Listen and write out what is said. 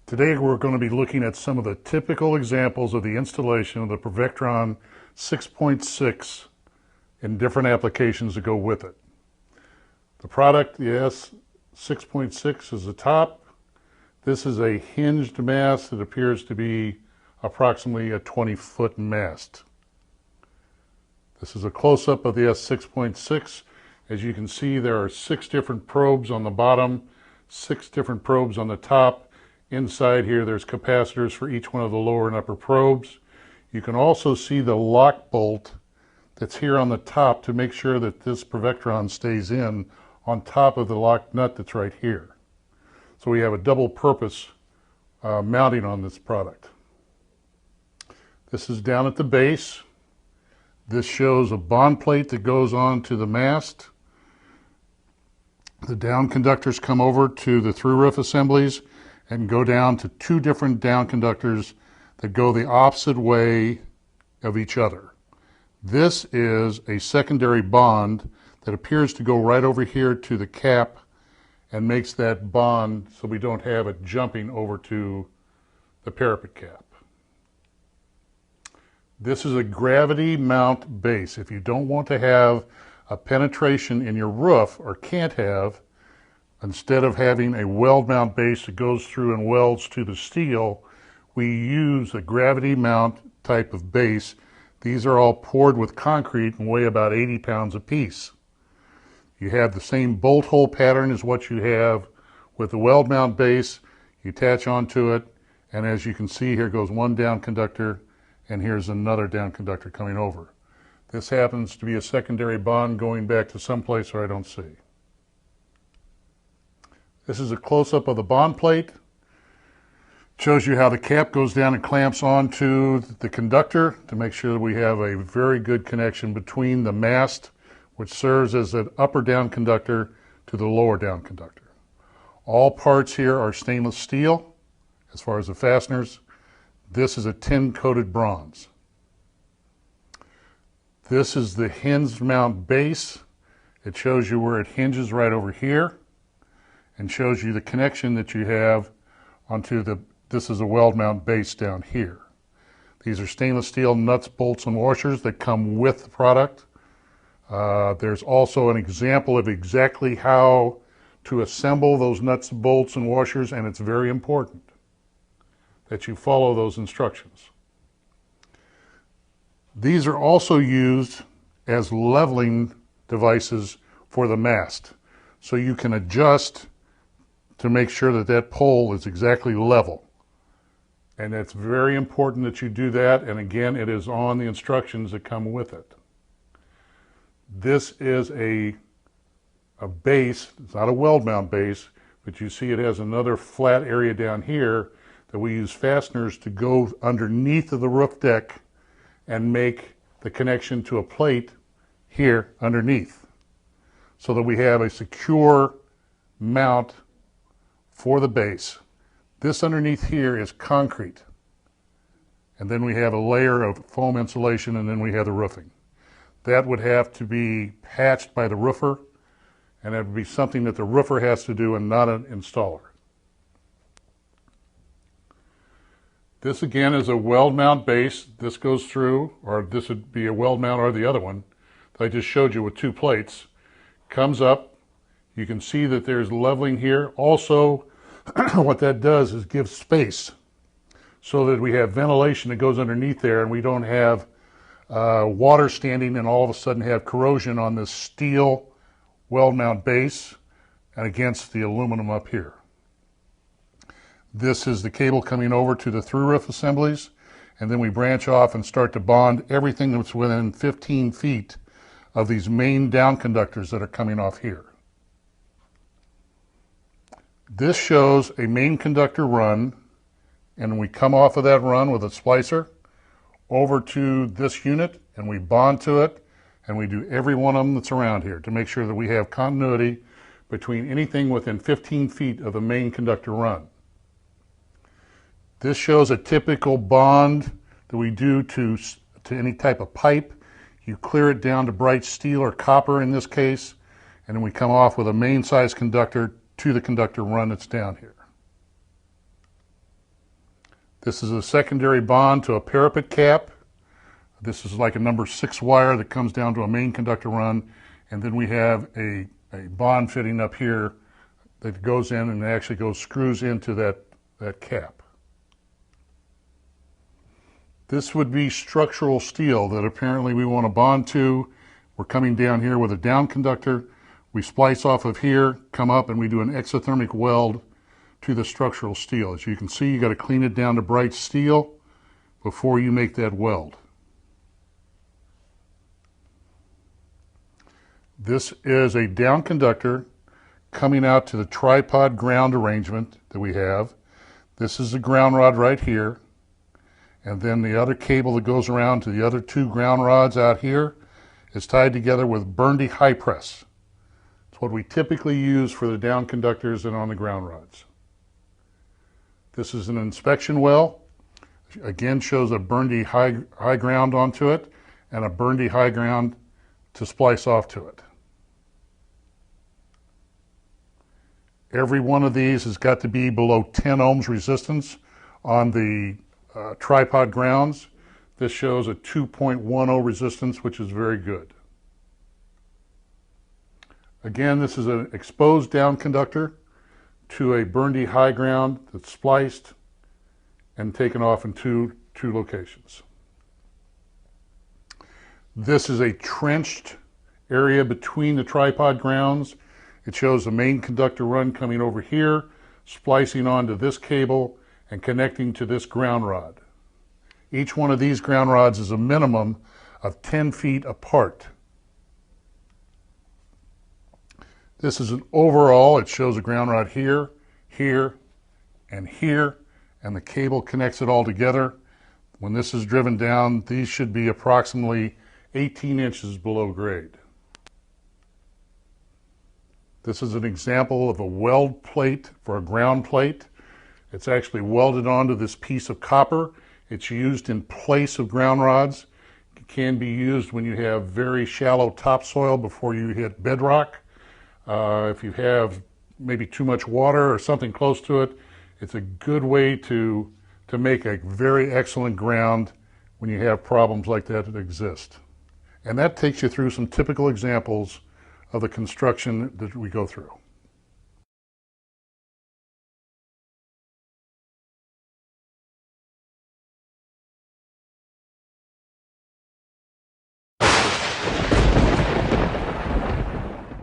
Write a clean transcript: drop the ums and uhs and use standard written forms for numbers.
Today we're going to be looking at some of the typical examples of the installation of the Pervectron 6.6 in different applications that go with it. The product, the S6.6 is the top. This is a hinged mast that appears to be approximately a 20-foot mast. This is a close-up of the S6.6. As you can see, there are 6 different probes on the bottom, 6 different probes on the top. Inside here, there's capacitors for each one of the lower and upper probes. You can also see the lock bolt that's here on the top to make sure that this Pervectron stays in on top of the lock nut that's right here. So we have a double purpose mounting on this product. This is down at the base. This shows a bond plate that goes on to the mast. The down conductors come over to the through roof assemblies and go down to 2 different down conductors that go the opposite way of each other. This is a secondary bond that appears to go right over here to the cap and makes that bond so we don't have it jumping over to the parapet cap. This is a gravity mount base. If you don't want to have a penetration in your roof, or can't have, instead of having a weld mount base that goes through and welds to the steel, we use a gravity mount type of base. These are all poured with concrete and weigh about 80 pounds apiece. You have the same bolt hole pattern as what you have with the weld mount base. You attach onto it, and as you can see, here goes one down conductor, and here's another down conductor coming over. This happens to be a secondary bond going back to someplace where I don't see. This is a close-up of the bond plate. It shows you how the cap goes down and clamps onto the conductor to make sure that we have a very good connection between the mast, which serves as an upper down conductor, to the lower down conductor. All parts here are stainless steel as far as the fasteners. This is a tin-coated bronze. This is the hinged mount base. It shows you where it hinges right over here, and shows you the connection that you have onto this is a weld mount base down here. These are stainless steel nuts, bolts, and washers that come with the product. There's also an example of exactly how to assemble those nuts, bolts, and washers, and it's very important that you follow those instructions. These are also used as leveling devices for the mast, so you can adjust to make sure that that pole is exactly level. And it's very important that you do that, and again, it is on the instructions that come with it. This is a base. It's not a weld mount base, but you see it has another flat area down here that we use fasteners to go underneath of the roof deck and make the connection to a plate here underneath, so that we have a secure mount for the base. This underneath here is concrete, and then we have a layer of foam insulation, and then we have the roofing. That would have to be patched by the roofer, and that would be something that the roofer has to do and not an installer. This again is a weld mount base. This goes through, or this would be a weld mount or the other one that I just showed you with 2 plates. Comes up. You can see that there's leveling here. Also, what that does is give space so that we have ventilation that goes underneath there, and we don't have water standing and all of a sudden have corrosion on this steel weld mount base and against the aluminum up here. This is the cable coming over to the through roof assemblies, and then we branch off and start to bond everything that's within 15 feet of these main down conductors that are coming off here. This shows a main conductor run, and we come off of that run with a splicer over to this unit, and we bond to it, and we do every one of them that's around here to make sure that we have continuity between anything within 15 feet of the main conductor run. This shows a typical bond that we do to any type of pipe. You clear it down to bright steel or copper in this case, and then we come off with a main size conductor to the conductor run that's down here. This is a secondary bond to a parapet cap. This is like a number 6 wire that comes down to a main conductor run, and then we have a bond fitting up here that goes in and actually screws into that cap. This would be structural steel that apparently we want to bond to. We're coming down here with a down conductor. We splice off of here, come up, and we do an exothermic weld to the structural steel. As you can see, you got to clean it down to bright steel before you make that weld. This is a down conductor coming out to the tripod ground arrangement that we have. This is the ground rod right here. And then the other cable that goes around to the other 2 ground rods out here is tied together with Burndy high press. It's what we typically use for the down conductors and on the ground rods. This is an inspection well. Again, shows a Burndy high ground onto it and a Burndy high ground to splice off to it. Every one of these has got to be below 10 ohms resistance on the tripod grounds. This shows a 2.10 resistance, which is very good. Again, this is an exposed down conductor to a Burndy high ground that's spliced and taken off in two locations. This is a trenched area between the tripod grounds. It shows the main conductor run coming over here, splicing onto this cable and connecting to this ground rod. Each one of these ground rods is a minimum of 10 feet apart. This is an overall. It shows a ground rod here, here, and here, and the cable connects it all together. When this is driven down, these should be approximately 18 inches below grade. This is an example of a weld plate for a ground plate. It's actually welded onto this piece of copper. It's used in place of ground rods. It can be used when you have very shallow topsoil before you hit bedrock. If you have maybe too much water or something close to it, it's a good way to make a very excellent ground when you have problems like that exist. And that takes you through some typical examples of the construction that we go through.